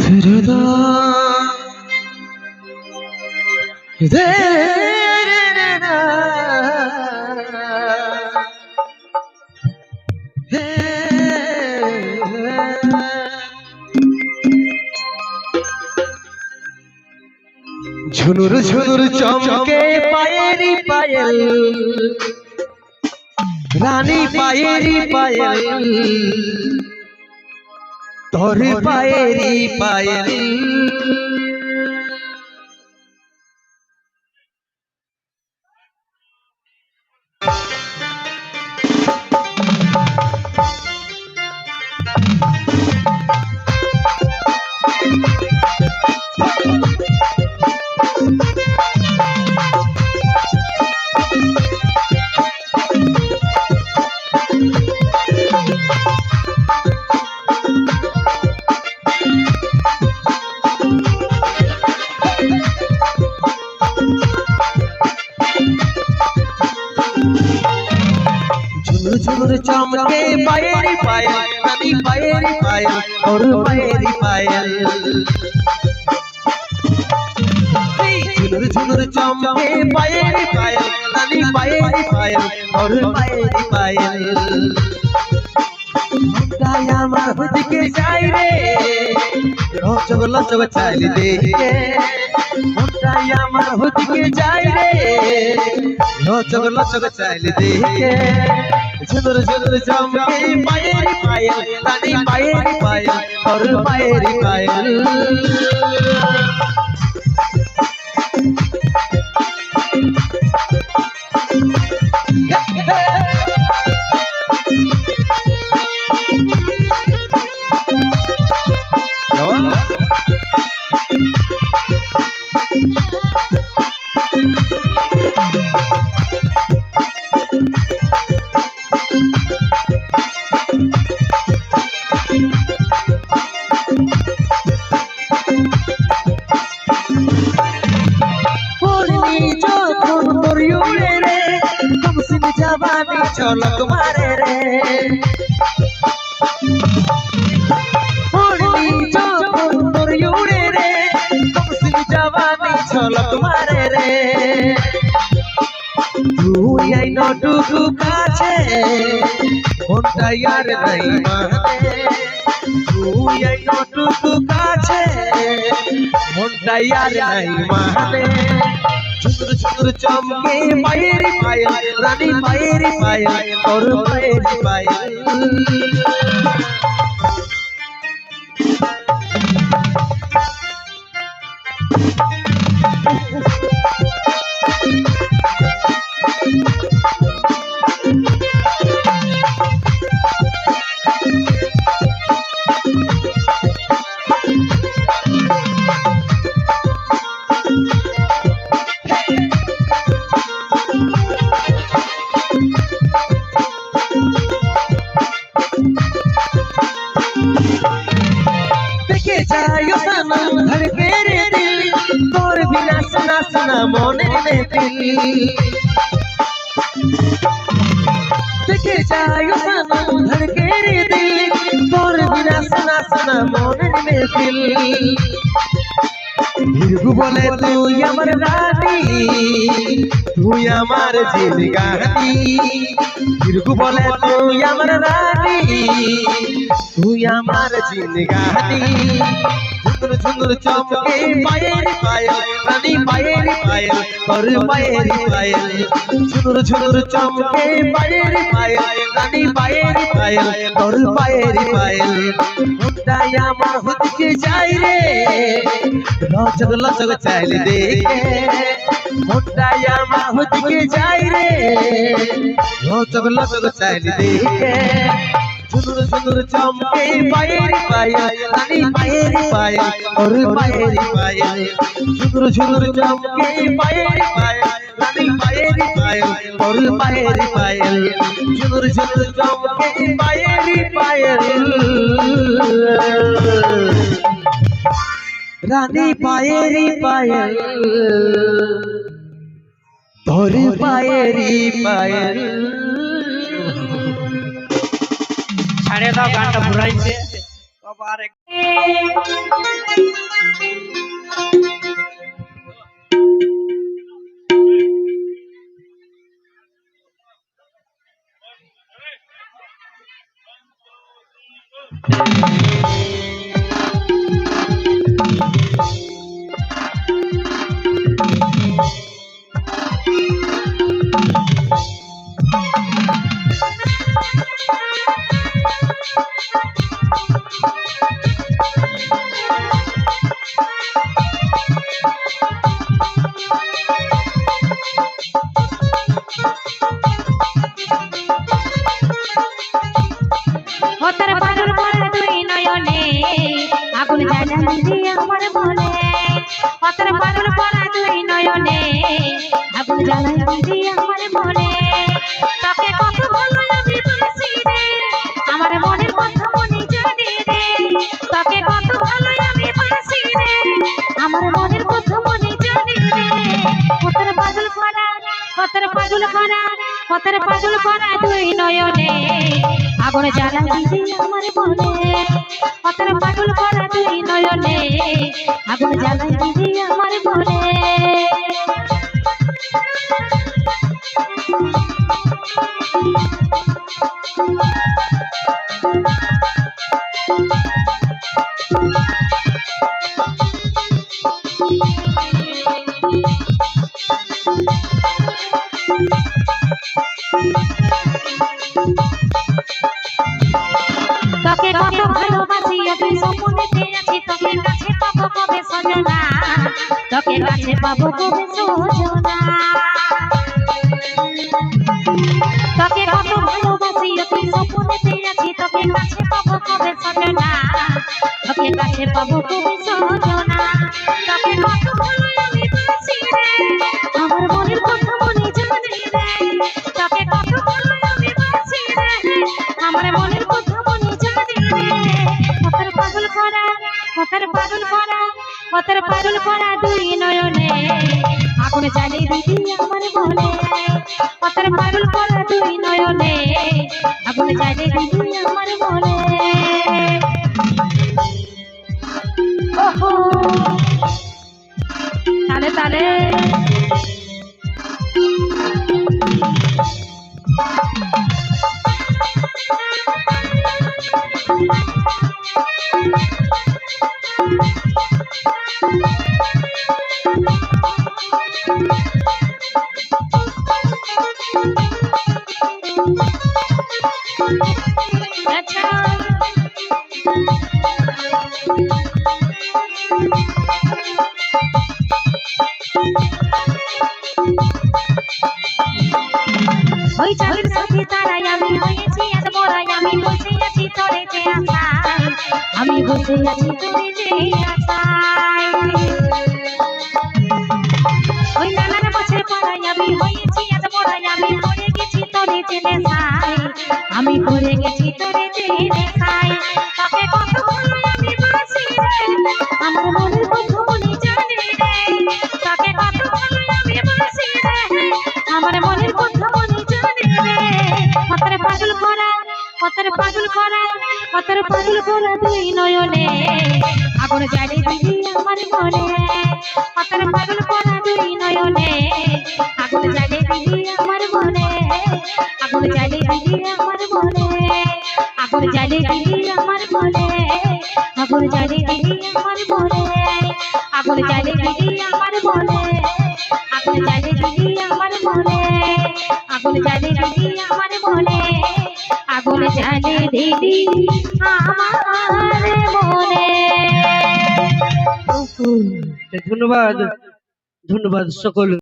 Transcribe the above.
Sırada ঝুনুর ঝুনুর চমকে পায়েরি পায়েল রানী পায়েরি পায়েল তোর পায়েরি পায়েল झुनुर चमके पायरी पायल रानी पायरी पायल और पायरी पायल झुनुर झुनुर चमके पायरी पायल रानी पायरी पायल और पायरी पायल गाया माहुद के जाई रे लचक लचक चाल दे गाया माहुद के जाई रे लचक लचक चाल दे झुनुर झुनुर चमके पायरी पायल रानी पायरी पायल और पायरी पायल जवानी झलक मारे रे रे जवानी झलक मारे रे তুই এই নটুকু কাছে মনটা আর নাই মানে তুই এই নটুকু কাছে মনটা আর নাই মানে झुनुर झुनुर चमके पायरी पायल रानी पायरी पायल और पायरी पायल जायो सनम धड़के रे दिल तोर बिना सुना सुना मोने में दिल देखे जायो सनम धड़के रे दिल तोर बिना सुना सुना मोने में दिल बिरगु बोले तू अमर रानी तू अमर जिंदगानी बिरगु बोले तू अमर रानी तू अमर जिंदगानी झुनुर झुनुर चमके पायरी पायल रानी पायरी पायल और पायरी पायल झुनुर झुनुर चमके पायरी पायल रानी पायरी पायल और पायरी पायल मुंडा अमर होत के जाई रे लचक लचक चाल दे मुंडा अमर होत के जाई रे लचक लचक चाल दे झुनुर झुनुर चमके पायरी पायल रानी पायरी पायल और पायरी पायल झुनुर झुनुर चमके पायरी पायल रानी पायरी पायल और पायरी पायल झुनुर झुनुर चमके पायरी पायल रानी पायरी पायल और पायरी पायल ছাড়ে দাও গানটা ঘুরাইছে। আবার আগুন জ্বালা দিদি আমার মনে পতর পাগল পড়া দুই নয়নে আগুন জ্বালা দিদি আমার মনে তোকে কত ভালো আমি বাসি রে আমার মনের কথা মনে জানি রে তোকে কত ভালো আমি বাসি রে আমার মনের কথা মনে জানি রে পতর পাগল পড়া দুই নয়নে আগুন জ্বালা দিদি আমার মনে পতর পাগল পড়া দুই নয়নে আগুন জ্বালা দিদি আমার মনে তোকে কত ভালোবাসি আমি স্বপ্নেতে আছি তোকে কাছে পাবো কবে সজনা তোকে কাছে পাবো কবে সজনা তোকে কত ভালোবাসি আমি স্বপ্নেতে আছি তোকে কাছে পাবো কবে সজনা তোকে কাছে পাবো কবে সজনা তোকে কত ভালো আমি বাসি রে আমার মনের কথা মনে জানি রে তোকে কত ভালো আমি বাসি রে আমার মনের কথা মনে জানি রে পতর পাগল পড়া দুই নয়নে আগুন জ্বালে দিদি আমার মনে পতর পাগল পড়া দুই নয়নে আগুন জ্বালে দিদি আমার মনে ওহো তালে তালে ওই চাঁদের সাথে তারাই আমি হয়েছি আজ মরাই আমি বসে আছি তোরে যে আশায় আমি বসে আছি তোরে যে আশায় ওই নানার বছর পড়াই আমি হয়েছি আজ মরাই আমি পড়ে গেছি তোরে যে নেশায় আমি পড়ে গেছি তোরে যে নেশায় তোকে কত ভালো আমি বাসি রে আমার মনের কথা মনে জানি রে তোকে কত ভালো আমি বাসি রে আমার মনের কথা মনে জানি রে পতর পাগল করা দুই নয়নে আগুন জ্বালে দিদি আমার মনে পতর পাগল করা দুই নয়নে আগুন জ্বালে দিদি আমার মনে আগুন জ্বালে দিদি আমার মনে আগুন জ্বালে দিদি আমার মনে আগুন জ্বালে দিদি আমার মনে আগুন জ্বালে দিদি আমার মনে আগুন জ্বালে দিদি আমার মনে আগুন জ্বালে দিদি আমার মনে আগুন জ্বালে দিদি আমার মনে ধন্যবাদ ধন্যবাদ সকল